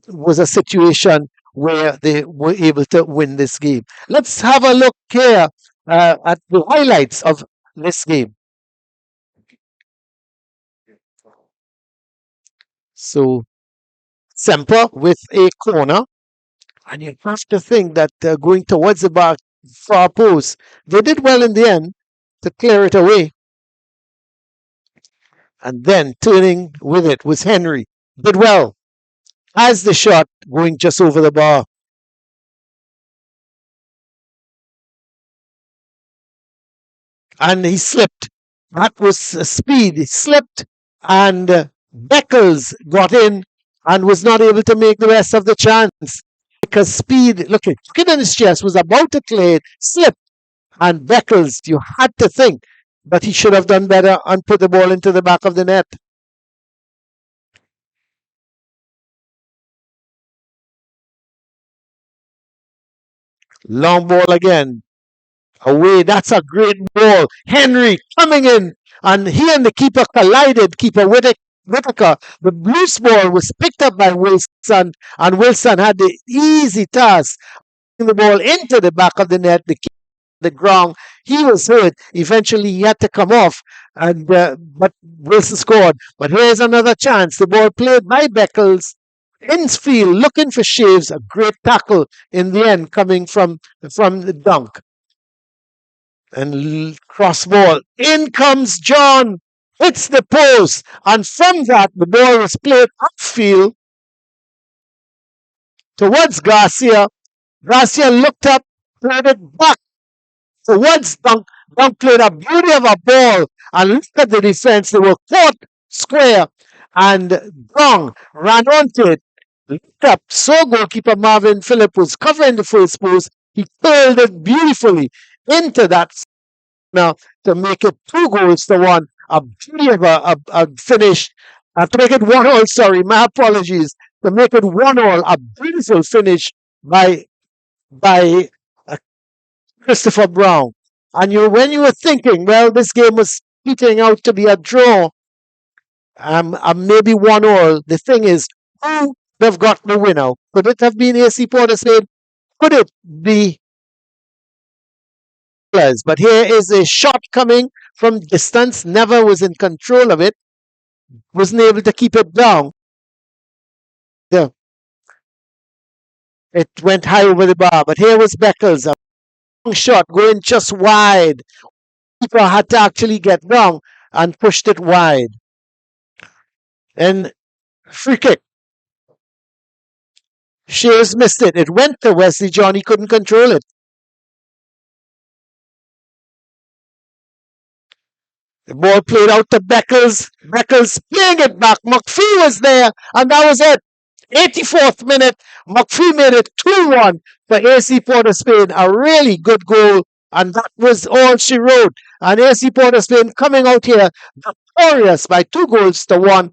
was a situation where they were able to win this game. Let's have a look here at the highlights of this game. So Semper with a corner, and you have to think that going towards the back far post, they did well in the end to clear it away. And then turning with it was Henry. Did well. Has the shot going just over the bar. And he slipped. That was speed. He slipped, and Beckles got in and was not able to make the rest of the chance because speed, look at his chest, was about to clear it, slipped, and Beckles, you had to think that he should have done better and put the ball into the back of the net. Long ball again. Away. That's a great ball. Henry coming in, and he and the keeper collided. Keeper Whitaker. The loose ball was picked up by Wilson, and Wilson had the easy task the ball into the back of the net. The ground. He was hurt. Eventually, he had to come off, and but Wilson scored. But here's another chance. The ball played by Beckles. Infield looking for Shaves. A great tackle in the end coming from the dunk. And cross ball. In comes John. Hits the post. And from that, the ball was played upfield towards Garcia. Garcia looked up, played it back towards Dunk. Dunk played a beauty of a ball. And look at the defense. They were caught square. And Dong ran onto it. Looked up. So goalkeeper Marvin Phillip was covering the first post. He curled it beautifully into that now to make it 2-1. A beauty of a finish. To make it 1-1, sorry, my apologies. To make it 1-1, a beautiful finish by Christopher Brown. And when you were thinking, well, this game was petering out to be a draw, maybe 1-1. The thing is, who would have got the winner? Could it have been AC Port of Spain? Could it be? But here is a shot coming from distance. Never was in control of it. Wasn't able to keep it down. Yeah. It went high over the bar. But here was Beckles. A long shot going just wide. Keeper had to actually get down and pushed it wide. And free kick. Shears missed it. It went to Wesley John. He couldn't control it. The ball played out to Beckles. Beckles playing it back. McPhee was there, and that was it. 84th minute. McPhee made it 2-1 for AC Port of Spain. A really good goal, and that was all she wrote. And AC Port of Spain coming out here victorious by 2-1